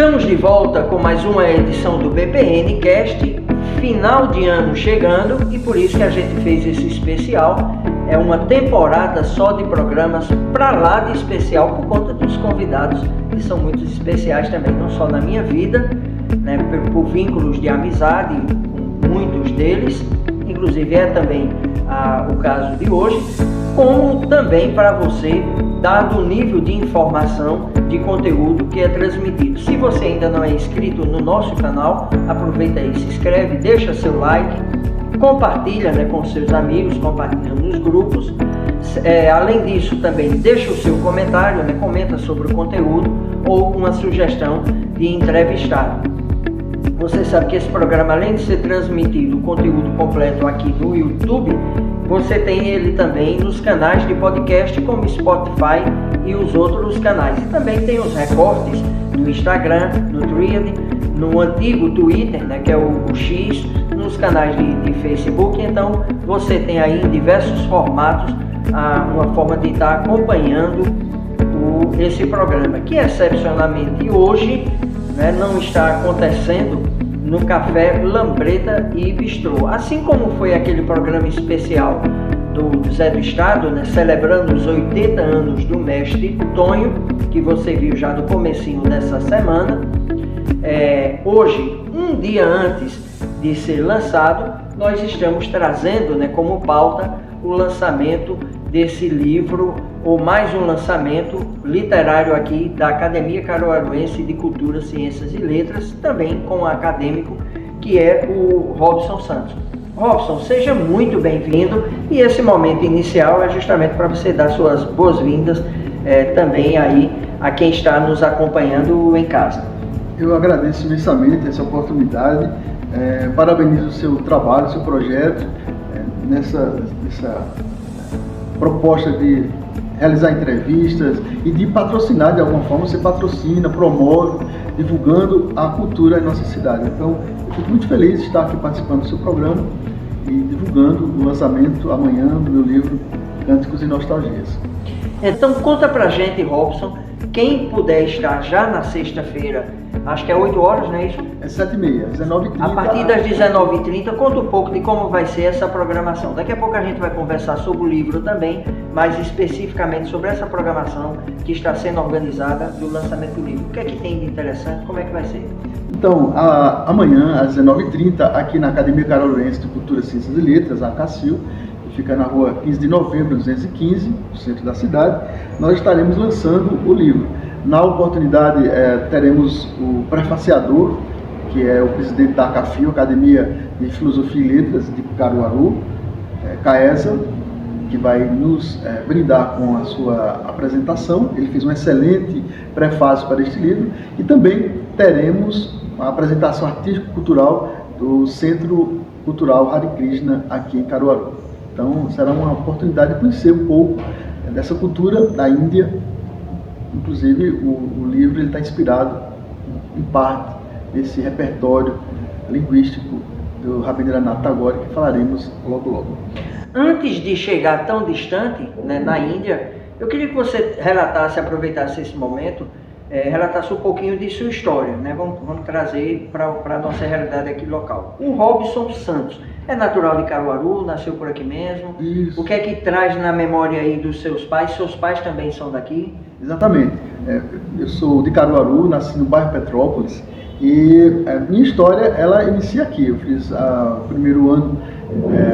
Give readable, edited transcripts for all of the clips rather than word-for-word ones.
Estamos de volta com mais uma edição do BPN Cast, final de ano chegando, e por isso que a gente fez esse especial. É uma temporada só de programas para lá de especial, por conta dos convidados que são muito especiais também, não só na minha vida, né, por vínculos de amizade com muitos deles, inclusive é também o caso de hoje, como também para você, dado o nível de informação, de conteúdo que é transmitido. Se você ainda não é inscrito no nosso canal, aproveita aí, se inscreve, deixa seu like, compartilha, né, com seus amigos, compartilha nos grupos. Além disso, também deixa o seu comentário, né, comenta sobre o conteúdo ou uma sugestão de entrevistado. Você sabe que esse programa, além de ser transmitido o conteúdo completo aqui no YouTube, você tem ele também nos canais de podcast como Spotify e os outros canais. E também tem os recortes no Instagram, no Thread, no antigo Twitter, né, que é o X, nos canais de Facebook. Então você tem aí em diversos formatos uma forma de estar acompanhando esse programa, que excepcionalmente hoje, né, não está acontecendo no Café Lambreta e Bistrô. Assim como foi aquele programa especial do Zé do Estado, né, celebrando os 80 anos do mestre Tonho, que você viu já no comecinho dessa semana. Hoje, um dia antes de ser lançado, nós estamos trazendo, né, como pauta o lançamento desse livro, ou mais um lançamento literário aqui da Academia Caruaruense de Cultura, Ciências e Letras, também com um acadêmico que é o Robson Santos. Robson, seja muito bem-vindo, e esse momento inicial é justamente para você dar suas boas-vindas também aí a quem está nos acompanhando em casa. Eu agradeço imensamente essa oportunidade, parabenizo o seu trabalho, o seu projeto, nessa proposta de realizar entrevistas e de patrocinar de alguma forma. Você patrocina, promove, divulgando a cultura em nossa cidade. Então, eu fico muito feliz de estar aqui participando do seu programa e divulgando o lançamento amanhã do meu livro Cânticos e Nostalgias. Então, conta pra gente, Robson, quem puder estar já na sexta-feira, acho que é 8 horas, não é isso? É 7h30, 19h30. A partir das 19h30, conta um pouco de como vai ser essa programação. Daqui a pouco a gente vai conversar sobre o livro também, mais especificamente sobre essa programação que está sendo organizada do lançamento do livro. O que é que tem de interessante? Como é que vai ser? Então, amanhã, às 19h30, aqui na Academia Caruaruense de Cultura, Ciências e Letras, a ACACIL, que fica na rua 15 de novembro, 215, no centro da cidade, nós estaremos lançando o livro. Na oportunidade, teremos o prefaciador, que é o presidente da ACAFIL, Academia de Filosofia e Letras de Caruaru, Caesa, que vai nos brindar com a sua apresentação. Ele fez um excelente prefácio para este livro. E também teremos a apresentação artístico-cultural do Centro Cultural Hare Krishna aqui em Caruaru. Então, será uma oportunidade de conhecer um pouco dessa cultura da Índia. Inclusive, o livro está inspirado, em parte, nesse repertório linguístico do Rabindranath Tagore, que falaremos logo logo. Antes de chegar tão distante, né, na Índia, eu queria que você relatasse, aproveitasse esse momento, relatasse um pouquinho de sua história, né? Vamos trazer para a nossa realidade aqui local. O Robson Santos é natural de Caruaru, nasceu por aqui mesmo. Isso. O que é que traz na memória aí dos seus pais? Seus pais também são daqui? Exatamente. Eu sou de Caruaru, nasci no bairro Petrópolis, e a minha história, ela inicia aqui. Eu fiz o primeiro ano,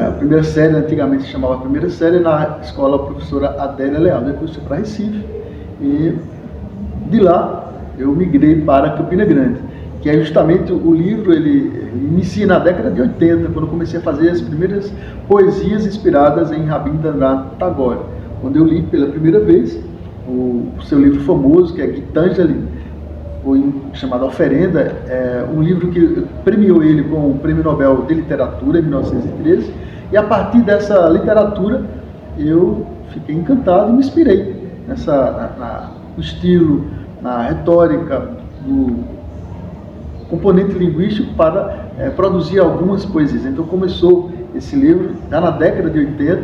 a primeira série, antigamente se chamava primeira série, na escola professora Adélia Leal. Depois fui para Recife, e de lá eu migrei para Campina Grande, que é justamente o livro. Ele inicia na década de 80, quando eu comecei a fazer as primeiras poesias inspiradas em Rabindranath Tagore, quando eu li pela primeira vez o seu livro famoso, que é Gitanjali, chamado Oferenda, um livro que premiou ele com o Prêmio Nobel de Literatura em 1913, e a partir dessa literatura eu fiquei encantado e me inspirei no estilo, na retórica, no componente linguístico para produzir algumas poesias. Então começou esse livro já na década de 80,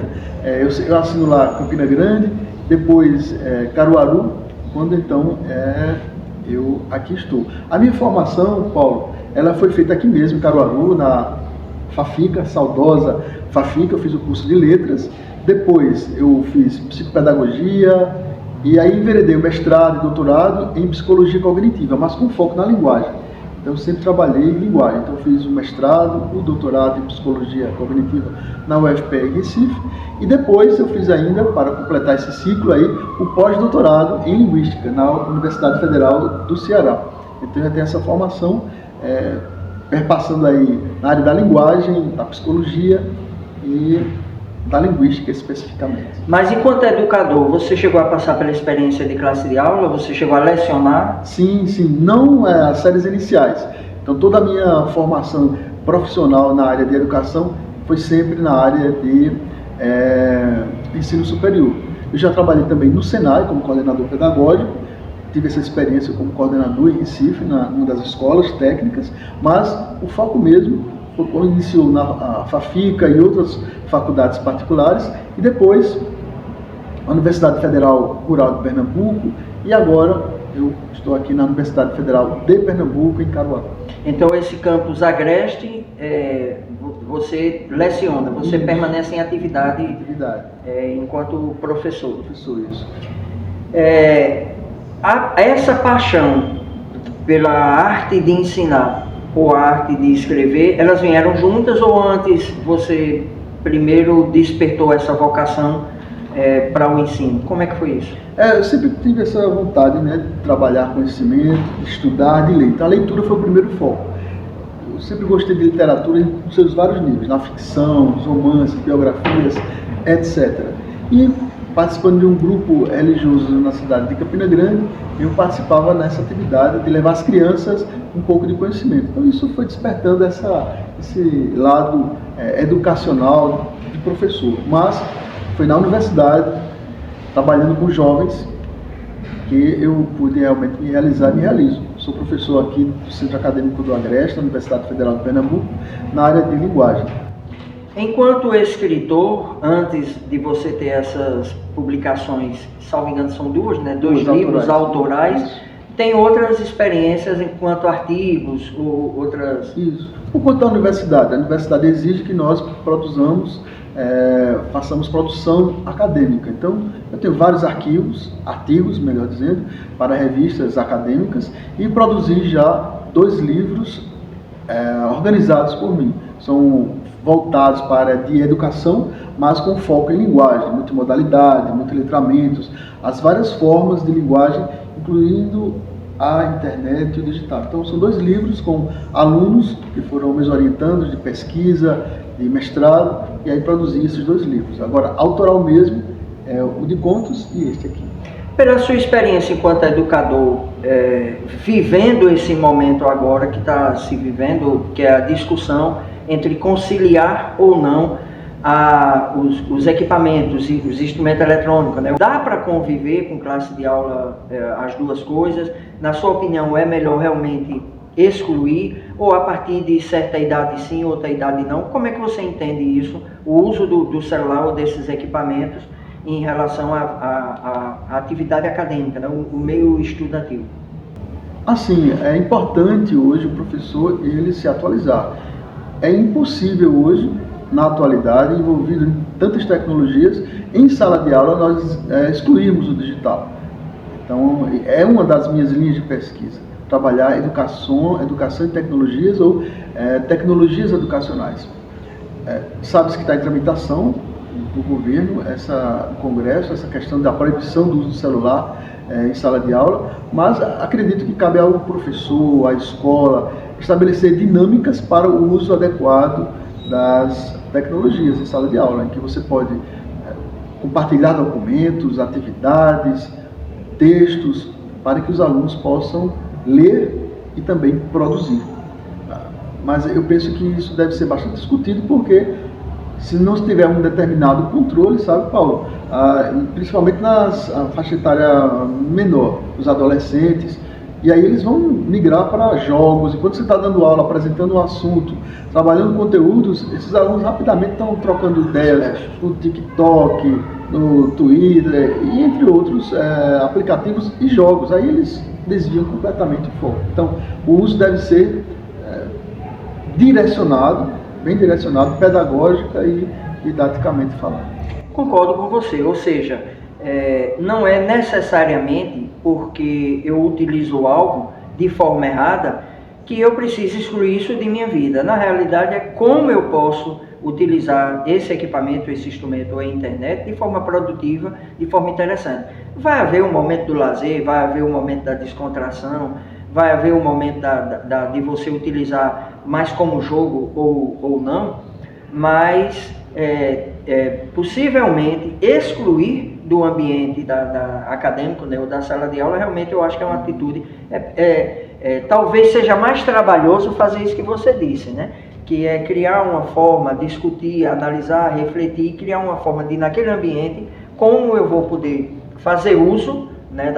eu assino lá Campina Grande, depois Caruaru, quando então eu aqui estou. A minha formação, Paulo, ela foi feita aqui mesmo, em Caruaru, na Fafica, saudosa Fafica. Eu fiz o curso de letras, depois eu fiz psicopedagogia, e aí enveredei o mestrado e doutorado em psicologia cognitiva, mas com foco na linguagem. Então eu sempre trabalhei em linguagem, então eu fiz o mestrado, o doutorado em psicologia cognitiva na UFPE em Recife, e depois eu fiz ainda, para completar esse ciclo aí, o pós-doutorado em linguística na Universidade Federal do Ceará. Então eu tenho essa formação, perpassando aí na área da linguagem, da psicologia e da linguística especificamente. Mas enquanto educador, você chegou a passar pela experiência de classe de aula? Você chegou a lecionar? Sim, não as séries iniciais. Então toda a minha formação profissional na área de educação foi sempre na área de ensino superior. Eu já trabalhei também no Senai como coordenador pedagógico, tive essa experiência como coordenador em Recife, numa das escolas técnicas, mas o foco mesmo foi quando iniciou na Fafica e outras faculdades particulares, e depois a Universidade Federal Rural de Pernambuco, e agora eu estou aqui na Universidade Federal de Pernambuco, em Caruaru. Então esse campus Agreste, você leciona, você permanece em atividade. Enquanto professor. Isso. Essa paixão pela arte de ensinar ou a arte de escrever, elas vieram juntas, ou antes você primeiro despertou essa vocação para o ensino? Como é que foi isso? Eu sempre tive essa vontade, né, de trabalhar conhecimento, de estudar, de ler. Então a leitura foi o primeiro foco. Eu sempre gostei de literatura em seus vários níveis, na ficção, nos romances, biografias, etc. E participando de um grupo religioso na cidade de Campina Grande, eu participava nessa atividade de levar as crianças um pouco de conhecimento. Então isso foi despertando esse lado educacional de professor. Mas foi na universidade, trabalhando com jovens, que eu pude realmente me realizar e me realizo. Sou professor aqui do Centro Acadêmico do Agreste, na Universidade Federal de Pernambuco, na área de linguagem. Enquanto escritor, antes de você ter essas publicações, salvo engano são duas, né? Dois livros autorais, tem outras experiências enquanto artigos ou outras... Isso. Por conta da universidade, a universidade exige que nós produzamos, façamos produção acadêmica. Então, eu tenho vários artigos, melhor dizendo, para revistas acadêmicas, e produzi já 2 livros organizados por mim. São voltados para a área de educação, mas com foco em linguagem, multimodalidade, multiletramentos, as várias formas de linguagem, incluindo a internet e o digital. Então são 2 livros com alunos que foram me orientando de pesquisa, de mestrado, e aí produzi esses 2 livros. Agora, autoral mesmo, é o de contos e este aqui. Pela sua experiência enquanto educador, vivendo esse momento agora que está se vivendo, que é a discussão entre conciliar ou não os equipamentos e os instrumentos eletrônicos, né? Dá para conviver com classe de aula as duas coisas? Na sua opinião, é melhor realmente excluir, ou a partir de certa idade sim, outra idade não? Como é que você entende isso, o uso do celular ou desses equipamentos em relação à atividade acadêmica, né? O meio estudantil? Assim, é importante hoje o professor ele se atualizar. É impossível hoje, na atualidade, envolvido em tantas tecnologias, em sala de aula nós excluirmos o digital. Então, é uma das minhas linhas de pesquisa, trabalhar educação em tecnologias ou tecnologias educacionais. Sabe-se que está em tramitação no governo, no Congresso, essa questão da proibição do uso do celular em sala de aula, mas acredito que cabe ao professor, à escola, estabelecer dinâmicas para o uso adequado das tecnologias em sala de aula, em que você pode compartilhar documentos, atividades, textos, para que os alunos possam ler e também produzir. Mas eu penso que isso deve ser bastante discutido, porque se não tiver um determinado controle, sabe, Paulo, principalmente na faixa etária menor, os adolescentes, e aí eles vão migrar para jogos, e quando você está dando aula, apresentando um assunto, trabalhando conteúdos, esses alunos rapidamente estão trocando ideias no TikTok, no Twitter, e entre outros aplicativos e jogos. Aí eles desviam completamente o foco. Então, o uso deve ser direcionado, bem direcionado, pedagógica e didaticamente falando. Concordo com você, ou seja, não é necessariamente porque eu utilizo algo de forma errada que eu preciso excluir isso de minha vida. Na realidade, é como eu posso utilizar esse equipamento, esse instrumento ou a internet de forma produtiva, de forma interessante. Vai haver um momento do lazer, vai haver um momento da descontração, vai haver um momento de você utilizar mais como jogo ou não, mas possivelmente excluir do ambiente acadêmico, né, ou da sala de aula, realmente eu acho que é uma atitude, talvez seja mais trabalhoso fazer isso que você disse, né? Que é criar uma forma, discutir, analisar, refletir, criar uma forma de, naquele ambiente, como eu vou poder fazer uso, né,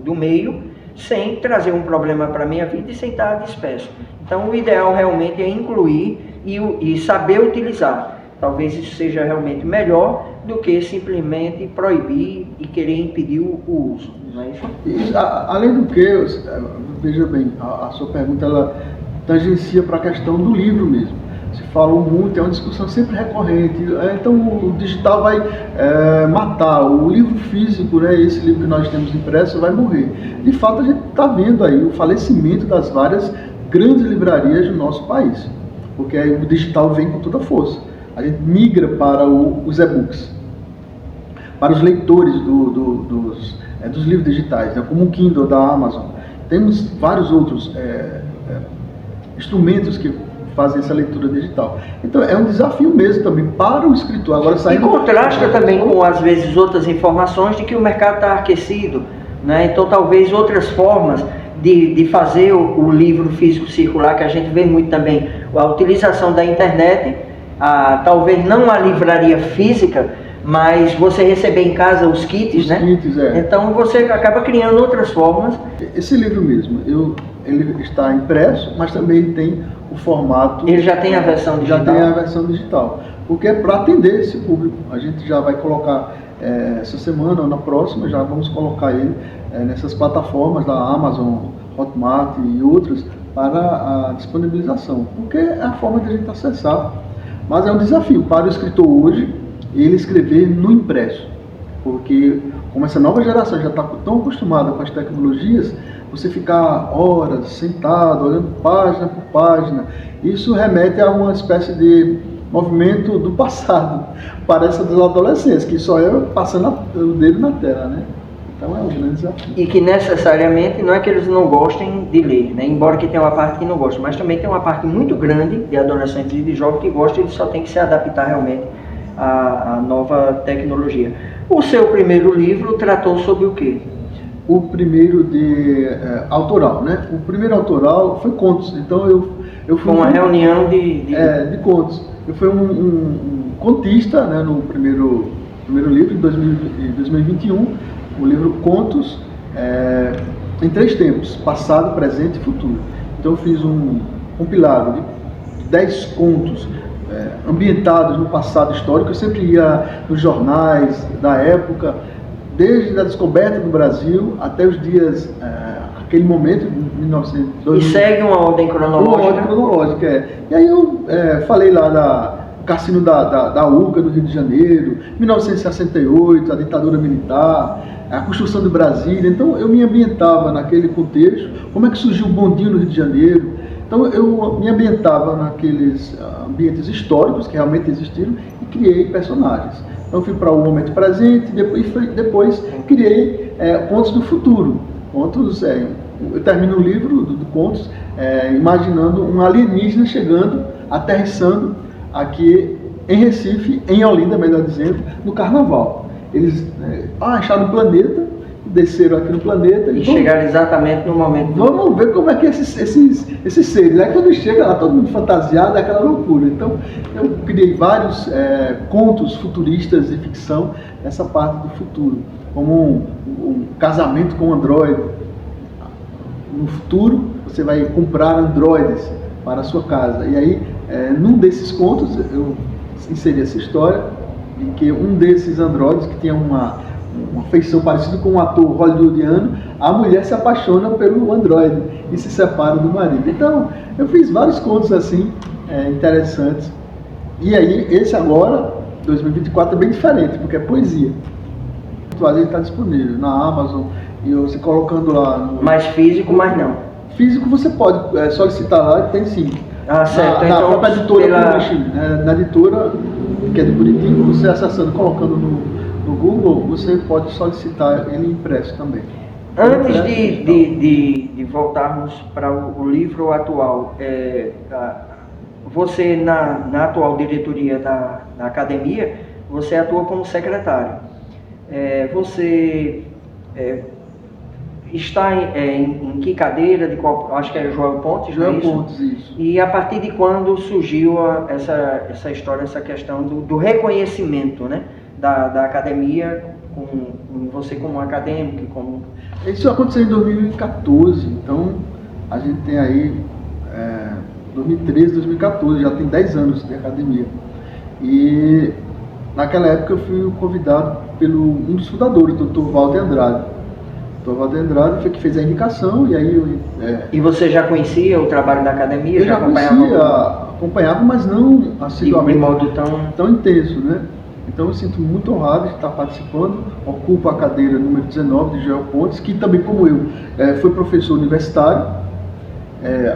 do meio, sem trazer um problema para a minha vida e sem estar disperso. Então, o ideal realmente é incluir e saber utilizar. Talvez isso seja realmente melhor do que simplesmente proibir e querer impedir o uso. Não é isso? E, além do que, veja bem, a sua pergunta ela tangencia para a questão do livro mesmo. Se fala muito, é uma discussão sempre recorrente. Então o digital vai matar, o livro físico, né, esse livro que nós temos impresso, vai morrer. De fato, a gente está vendo aí o falecimento das várias grandes livrarias do nosso país, porque aí o digital vem com toda a força. A gente migra para os e-books, para os leitores dos livros digitais, né, como o Kindle da Amazon. Temos vários outros instrumentos que fazem essa leitura digital. Então é um desafio mesmo também para o escritor. Agora, e contrasta também com, às vezes, outras informações de que o mercado está aquecido, né? Então talvez outras formas de fazer o livro físico circular, que a gente vê muito também, a utilização da internet, talvez não a livraria física, mas você receber em casa os kits, né? Kits, Então você acaba criando outras formas. Esse livro mesmo, ele está impresso, mas também tem o formato... Ele já tem a versão digital? Já tem a versão digital, porque é para atender esse público. A gente já vai colocar, essa semana ou na próxima, já vamos colocar ele nessas plataformas da Amazon, Hotmart e outras, para a disponibilização, porque é a forma de a gente acessar. Mas é um desafio para o escritor hoje, ele escrever no impresso, porque como essa nova geração já está tão acostumada com as tecnologias, você ficar horas sentado, olhando página por página, isso remete a uma espécie de movimento do passado, parece dos adolescentes, que só é passando o dedo na tela, né? Então é um grande desafio. E que necessariamente não é que eles não gostem de ler, né? Embora que tenha uma parte que não gosta, mas também tem uma parte muito grande de adolescentes e de jovens que gostam, e só tem que se adaptar realmente à nova tecnologia. O seu primeiro livro tratou sobre o quê? O primeiro autoral, né? O primeiro autoral foi contos. Então eu fui uma reunião de contos. Eu fui um contista, né, no primeiro livro, em 2021, o livro Contos em 3 tempos, passado, presente e futuro. Então eu fiz um compilado de 10 contos ambientados no passado histórico. Eu sempre ia nos jornais da época, desde a descoberta do Brasil até os dias, aquele momento, de 1900. E segue uma ordem cronológica? Uma ordem cronológica, E aí eu falei lá do Cassino da Urca, no Rio de Janeiro, 1968, a ditadura militar, a construção de Brasília. Então eu me ambientava naquele contexto, como é que surgiu o bondinho no Rio de Janeiro. Então eu me ambientava naqueles ambientes históricos que realmente existiram e criei personagens. Então fui para o momento presente e depois criei contos do futuro. Contos, eu termino o livro do contos imaginando um alienígena chegando, aterrissando aqui em Recife, em Olinda, melhor dizendo, no Carnaval. Eles acharam um planeta, desceram aqui no planeta e chegaram exatamente no momento. Vamos ver como é que esses seres, né? Quando chega lá, todo mundo fantasiado, é aquela loucura. Então, eu criei vários contos futuristas de ficção nessa parte do futuro, como um casamento com um androide. No futuro, você vai comprar androides para a sua casa. E aí, num desses contos, eu inseri essa história, em que um desses androides, que tinha uma uma feição parecida com um ator hollywoodiano, a mulher se apaixona pelo androide e se separa do marido. Então, eu fiz vários contos assim, interessantes. E aí, esse agora, 2024, é bem diferente, porque é poesia. Ele está disponível na Amazon, e você colocando lá no... Mais físico, mas não. Físico você pode solicitar lá, tem sim. Ah, certo. Na então, própria editora Publishing, na editora, que é de Curitiba, você acessando, colocando no Google, você pode solicitar ele impresso também. Antes de voltarmos para o livro atual, você na atual diretoria da academia, você atua como secretário. Você está em que cadeira? De qual? Acho que é Joel Pontes, não é isso? Joel Pontes, isso. E a partir de quando surgiu essa história, essa questão do reconhecimento, né, da academia, com você como acadêmico? Isso aconteceu em 2014, então a gente tem aí 2013, 2014, já tem 10 anos de academia. E naquela época eu fui convidado pelo um dos fundadores, o Dr. Walter Andrade. O Dr. Walter Andrade foi que fez a indicação, e aí E você já conhecia o trabalho da academia? Eu já acompanhava, mas não assiduamente, de modo tão intenso, né? Então eu sinto muito honrado de estar participando. Ocupo a cadeira número 19 de Joel Pontes, que também, como eu, foi professor universitário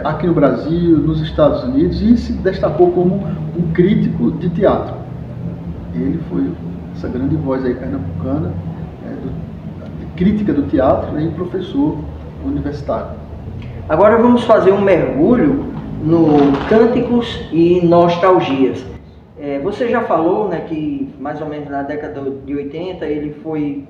aqui no Brasil, nos Estados Unidos, e se destacou como um crítico de teatro. Ele foi essa grande voz aí pernambucana, de crítica do teatro, e professor universitário. Agora vamos fazer um mergulho no Cânticos e Nostalgias. Você já falou, né, que mais ou menos na década de 80 ele foi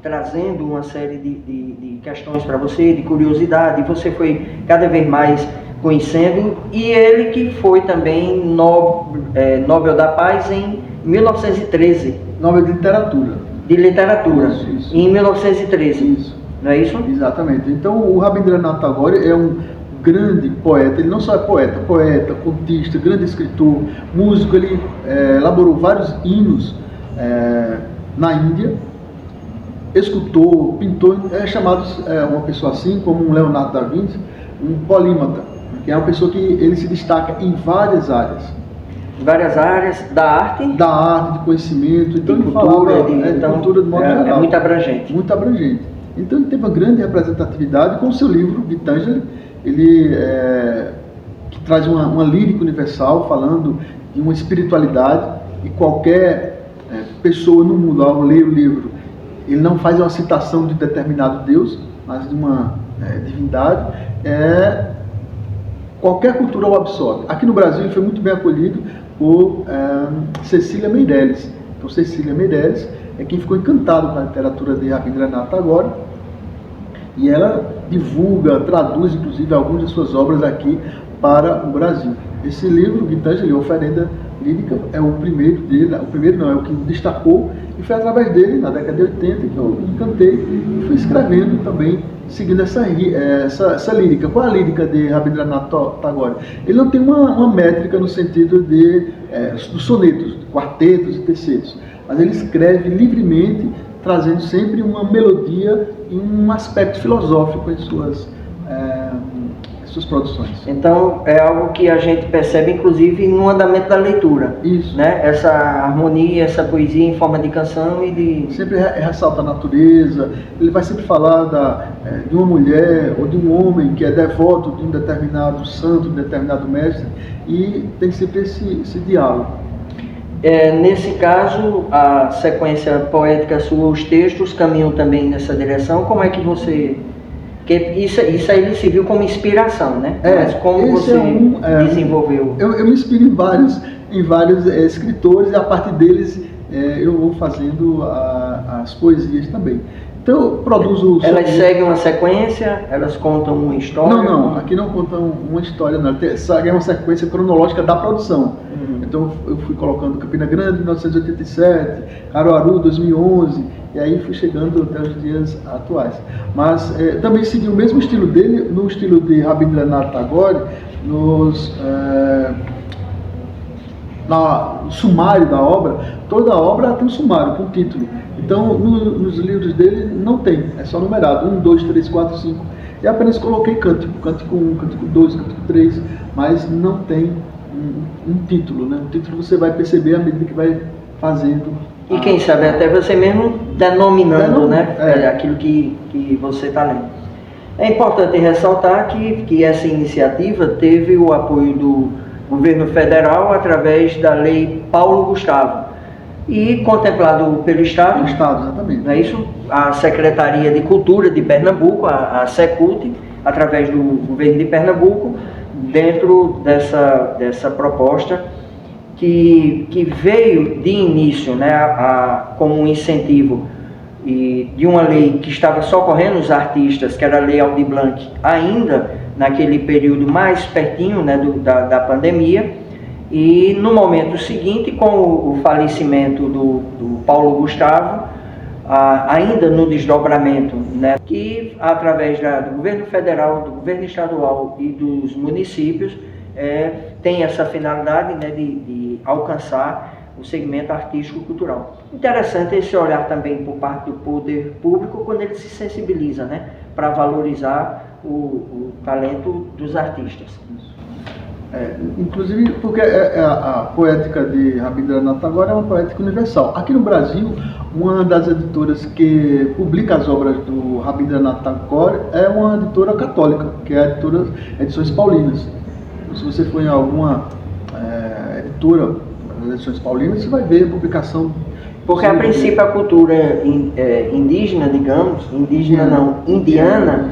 trazendo uma série de questões para você, de curiosidade, e você foi cada vez mais conhecendo, e ele que foi também Nobel da Paz em 1913. Nobel de Literatura. De Literatura, isso. Em 1913. Isso. Não é isso? Exatamente. Então o Rabindranath Tagore é um grande poeta. Ele não só é poeta, contista, grande escritor, músico. Ele elaborou vários hinos na Índia, escultor, pintor. É chamado uma pessoa assim como um Leonardo da Vinci, um polímata, que é uma pessoa que ele se destaca em várias áreas. Várias áreas da arte? Da arte, de conhecimento, de cultura, de cultura de modo geral. É muito abrangente. Muito abrangente. Então ele teve uma grande representatividade com o seu livro, Gitanjali, ele que traz uma lírica universal, falando de uma espiritualidade, e qualquer pessoa no mundo, ao ler o livro, ele não faz uma citação de determinado Deus, mas de uma divindade, qualquer cultura o absorve. Aqui no Brasil ele foi muito bem acolhido por Cecília Meirelles. Então Cecília Meirelles é quem ficou encantado com a literatura de Rabindranath Tagore, e ela divulga, traduz inclusive algumas de suas obras aqui para o Brasil. Esse livro, Gitanjali, Oferenda Lírica, é o primeiro dele, é o que destacou, e foi através dele, na década de 80, que eu me encantei e fui escrevendo também, seguindo essa lírica. Qual é a lírica de Rabindranath Tagore? Ele não tem uma métrica no sentido dos sonetos, quartetos e tercetos, mas ele escreve livremente, trazendo sempre uma melodia e um aspecto filosófico em suas produções. Então é algo que a gente percebe inclusive no andamento da leitura. Isso. Né? Essa harmonia, essa poesia em forma de canção e de... Sempre ressalta a natureza. Ele vai sempre falar de uma mulher ou de um homem que é devoto de um determinado santo, de um determinado mestre, e tem sempre esse diálogo. Nesse caso, a sequência poética sua, os textos caminham também nessa direção. Como é que você... Isso aí ele se viu como inspiração, né? Mas como você desenvolveu? Eu me inspiro em vários escritores, e a partir deles eu vou fazendo as poesias também. Então eu produzo... Elas seguem uma sequência? Elas contam uma história? Não, aqui não contam uma história, não. É uma sequência cronológica da produção. Então eu fui colocando Campina Grande, 1987, Caruaru, 2011, e aí fui chegando até os dias atuais. Mas também segui o mesmo estilo dele, no estilo de Rabindranath Tagore, no sumário da obra. Toda a obra tem um sumário, com título. Então, nos livros dele não tem, é só numerado, 1, 2, 3, 4, 5. E apenas coloquei cântico, cântico 1, cântico 2, cântico 3, mas não tem um título, né? O título você vai perceber à medida que vai fazendo. E quem sabe até você mesmo denominando, né? Aquilo que você está lendo. É importante ressaltar que essa iniciativa teve o apoio do governo federal através da Lei Paulo Gustavo e contemplado pelo Estado. Pelo Estado, exatamente. Não é isso? A Secretaria de Cultura de Pernambuco, a SECULT, através do governo de Pernambuco, dentro dessa proposta que veio de início, né, como um incentivo de uma lei que estava socorrendo os artistas, que era a Lei Aldir Blanc, ainda naquele período mais pertinho, né, da pandemia, e no momento seguinte, com o falecimento do Paulo Gustavo, ainda no desdobramento, né, que através do governo federal, do governo estadual e dos municípios, tem essa finalidade, né, de alcançar o segmento artístico-cultural. Interessante esse olhar também por parte do poder público, quando ele se sensibiliza, né, para valorizar o talento dos artistas. Inclusive porque a poética de Rabindranath Tagore é uma poética universal. Aqui no Brasil, uma das editoras que publica as obras do Rabindranath Tagore é uma editora católica, que é a editora Edições Paulinas. Se você for em alguma editora das Edições Paulinas, você vai ver a publicação. Porque a princípio a cultura indígena, digamos, indiana,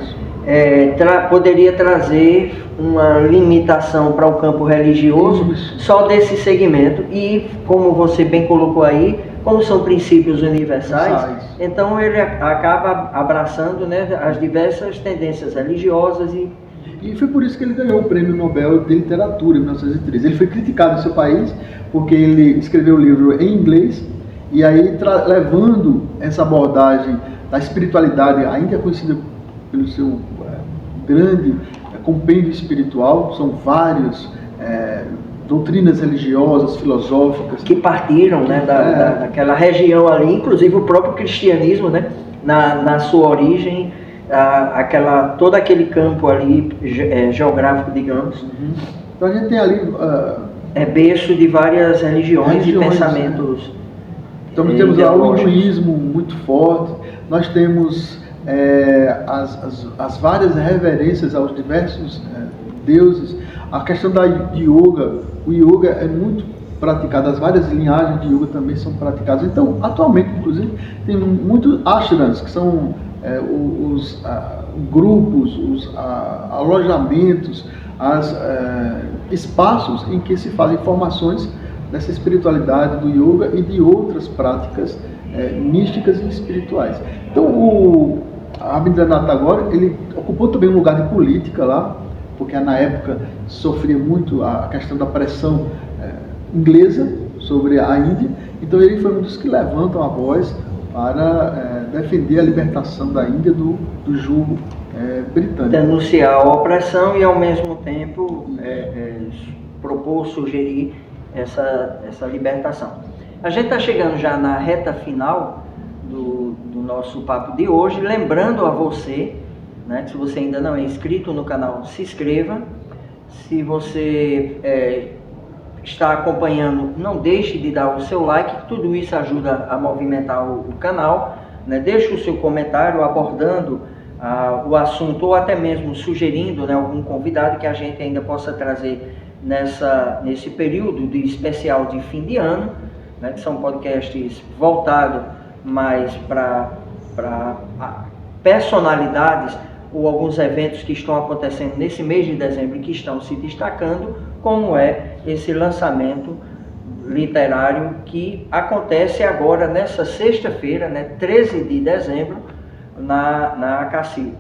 poderia trazer uma limitação para o campo religioso só desse segmento, e como você bem colocou aí, como são princípios universais, então ele acaba abraçando, né, as diversas tendências religiosas. E foi por isso que ele ganhou o Prêmio Nobel de Literatura em 1913. Ele foi criticado no seu país porque ele escreveu o livro em inglês, e aí levando essa abordagem da espiritualidade, ainda conhecida pelo seu grande compêndio espiritual, são várias doutrinas religiosas, filosóficas que partiram, né, daquela região ali, inclusive o próprio cristianismo, né, na sua origem, todo aquele campo ali geográfico, digamos. Então a gente tem ali berço de várias religiões e pensamentos. Então nós temos o hinduísmo muito forte, nós temos as várias reverências aos diversos deuses, a questão da yoga. O yoga é muito praticado, as várias linhagens de yoga também são praticadas. Então, atualmente, inclusive, tem muitos ashrams, que são os grupos, os alojamentos, espaços em que se fazem formações dessa espiritualidade do yoga e de outras práticas místicas e espirituais. Então, o Rabindranath Tagore, ele ocupou também um lugar de política lá, porque na época sofria muito a questão da pressão inglesa sobre a Índia. Então ele foi um dos que levantam a voz para defender a libertação da Índia do jugo britânico. Denunciar a opressão e ao mesmo tempo propor, sugerir essa libertação. A gente está chegando já na reta final do nosso papo de hoje, lembrando a você, né, que se você ainda não é inscrito no canal, se inscreva. Se você está acompanhando, não deixe de dar o seu like, que tudo isso ajuda a movimentar o canal, né? Deixe o seu comentário abordando o assunto, ou até mesmo sugerindo, né, algum convidado que a gente ainda possa trazer nesse período de especial de fim de ano, né, que são podcasts voltados mais para personalidades ou alguns eventos que estão acontecendo nesse mês de dezembro e que estão se destacando, como é esse lançamento literário que acontece agora nessa sexta-feira, né, 13 de dezembro, na ACACIL.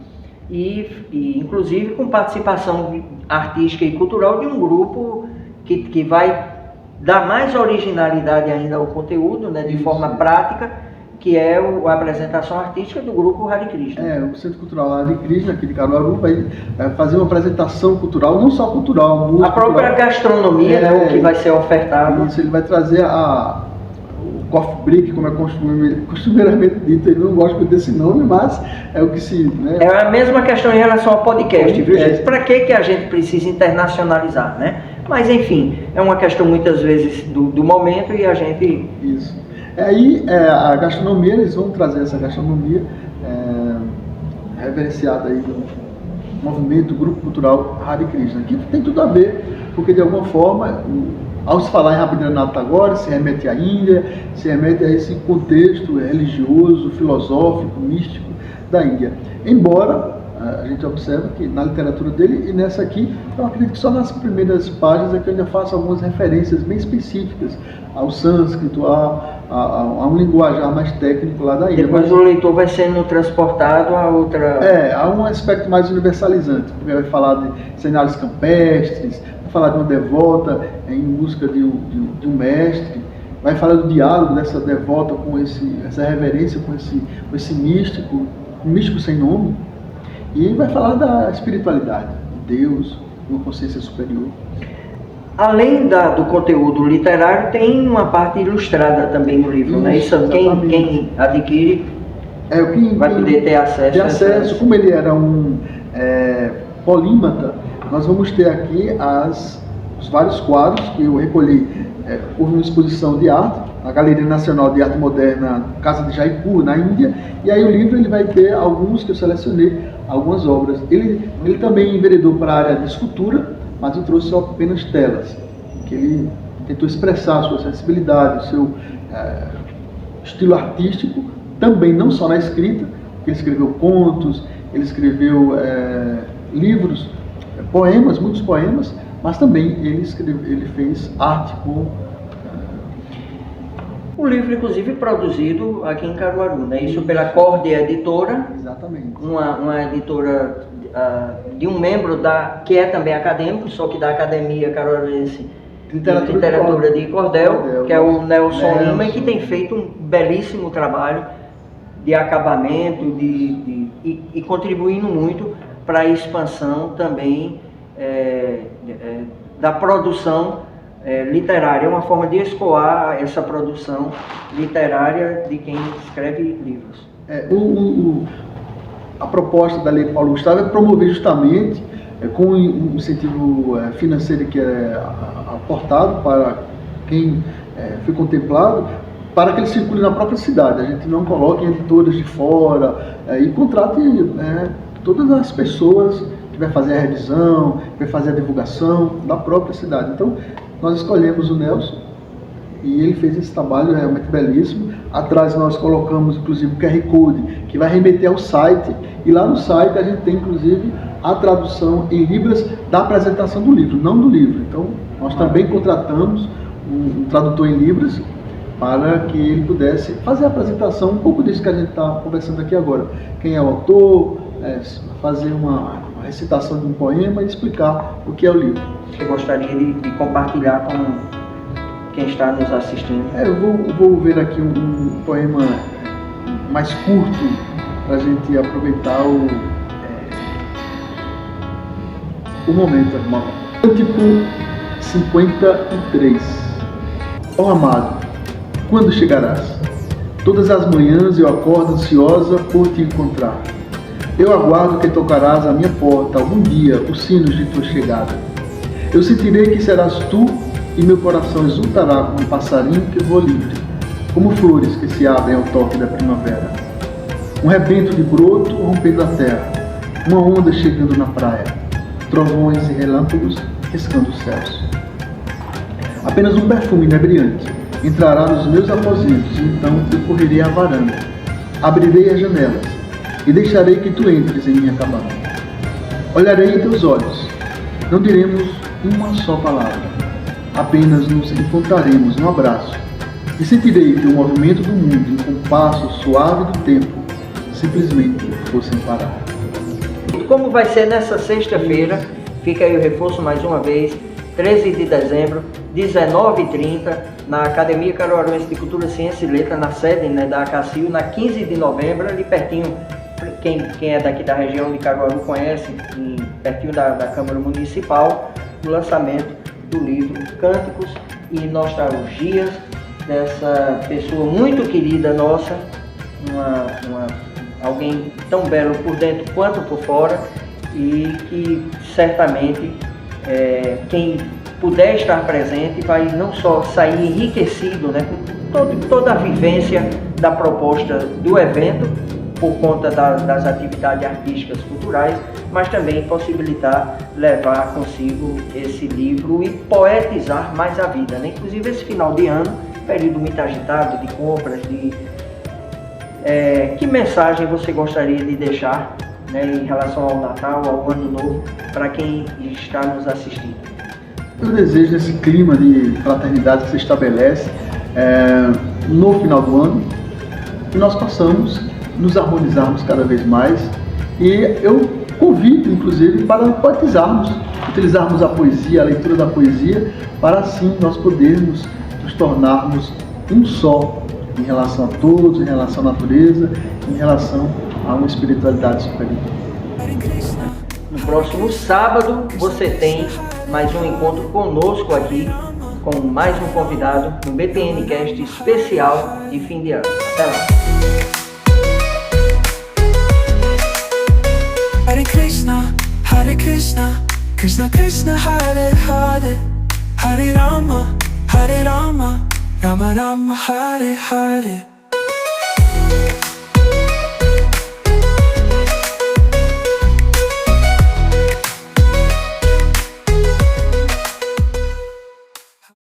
E inclusive com participação artística e cultural de um grupo que vai dar mais originalidade ainda ao conteúdo, né, de forma prática, que é a apresentação artística do grupo Hare Krishna. O Centro Cultural Hare Krishna, aqui de Caruaru, vai fazer uma apresentação cultural, não só cultural, música, a própria gastronomia, né, o que vai ser ofertado. Isso, ele vai trazer o coffee break, como é costumeiramente dito. Eu não gosto desse nome, mas é o que se... Né? É a mesma questão em relação ao podcast, viu, gente? Para que a gente precisa internacionalizar, né? Mas, enfim, é uma questão muitas vezes do momento e a gente... Isso. Aí, a gastronomia, eles vão trazer essa gastronomia reverenciada aí do movimento, grupo cultural Hare Krishna, que tem tudo a ver, porque de alguma forma, ao se falar em Rabindranath Tagore, se remete à Índia, se remete a esse contexto religioso, filosófico, místico da Índia. Embora a gente observa que na literatura dele, e nessa aqui, eu acredito que só nas primeiras páginas é que eu ainda faço algumas referências bem específicas ao sânscrito, a um linguajar mais técnico lá da Índia. Depois o leitor vai sendo transportado a outra... há um aspecto mais universalizante, porque vai falar de cenários campestres, vai falar de uma devota em busca de um mestre, vai falar do diálogo dessa devota com essa reverência, com esse místico, um místico sem nome, e vai falar da espiritualidade, de Deus, uma consciência superior. Além do conteúdo literário, tem uma parte ilustrada também no livro, né? Isso quem adquire vai poder ter acesso. Como ele era um polímata, nós vamos ter aqui os vários quadros que eu recolhi por uma exposição de arte, na Galeria Nacional de Arte Moderna, Casa de Jaipur, na Índia, e aí o livro ele vai ter alguns que eu selecionei, algumas obras. Ele também enveredou para a área de escultura, mas eu trouxe só apenas telas, que ele tentou expressar a sua sensibilidade, o seu estilo artístico, também não só na escrita, ele escreveu contos, ele escreveu livros, poemas, muitos poemas, mas também ele fez arte com... O livro, inclusive, produzido aqui em Caruaru, né? Isso pela Corde Editora. Exatamente. Uma editora de um membro que é também acadêmico, só que da Academia Caruaruense de Literatura de Cordel, que é o Nelson Lima, que tem feito um belíssimo trabalho de acabamento e contribuindo muito para a expansão também da produção literária, é uma forma de escoar essa produção literária de quem escreve livros. A proposta da Lei Paulo Gustavo é promover justamente, com um incentivo financeiro que é aportado para quem foi contemplado, para que ele circule na própria cidade. A gente não coloque editoras de fora e contrate todas as pessoas que vai fazer a revisão, que vai fazer a divulgação da própria cidade. Então, nós escolhemos o Nelson e ele fez esse trabalho realmente belíssimo. Atrás nós colocamos inclusive o QR Code, que vai remeter ao site, e lá no site a gente tem inclusive a tradução em libras da apresentação do livro, não do livro. Então nós também contratamos um tradutor em libras para que ele pudesse fazer a apresentação, um pouco disso que a gente está conversando aqui agora. Quem é o autor, fazer uma recitação de um poema e explicar o que é o livro. Eu gostaria de compartilhar com quem está nos assistindo. Eu vou ver aqui um poema mais curto para a gente aproveitar o momento. Cântico 53. Ó amado, quando chegarás? Todas as manhãs eu acordo ansiosa por te encontrar. Eu aguardo que tocarás à minha porta algum dia os sinos de tua chegada. Eu sentirei que serás tu e meu coração exultará como um passarinho que voa livre, como flores que se abrem ao toque da primavera. Um rebento de broto rompendo a terra, uma onda chegando na praia, trovões e relâmpagos riscando os céus. Apenas um perfume inebriante entrará nos meus aposentos, e então eu correrei à varanda, abrirei as janelas e deixarei que tu entres em minha cabana. Olharei em teus olhos, não diremos uma só palavra, apenas nos encontraremos no abraço e sentirei que o movimento do mundo e o compasso suave do tempo simplesmente fossem parar. Como vai ser nessa sexta-feira, fica aí o reforço mais uma vez, 13 de dezembro, 19h30, na Academia Caruaruense de Cultura, Ciência e Letra, na sede da ACACIL, na 15 de novembro, ali pertinho, quem é daqui da região de Caruaru conhece, pertinho da Câmara Municipal, o lançamento do livro Cânticos e Nostalgias dessa pessoa muito querida nossa, alguém tão belo por dentro quanto por fora, e que certamente quem puder estar presente vai não só sair enriquecido, né, com toda a vivência da proposta do evento, por conta das atividades artísticas culturais, mas também possibilitar levar consigo esse livro e poetizar mais a vida, né? Inclusive esse final de ano, período muito agitado de compras, que mensagem você gostaria de deixar, né, em relação ao Natal, ao Ano Novo, para quem está nos assistindo? Eu desejo, nesse clima de fraternidade que se estabelece no final do ano, que nós possamos nos harmonizarmos cada vez mais, e eu convido, inclusive, para poetizarmos, utilizarmos a poesia, a leitura da poesia, para assim nós podermos nos tornarmos um só em relação a todos, em relação à natureza, em relação a uma espiritualidade superior. No próximo sábado você tem mais um encontro conosco aqui, com mais um convidado no BPN Cast especial de fim de ano. Até lá! Hare Krishna, Krishna Krishna, Hare Hare, Hare Rama, Rama Rama, Hare Hare.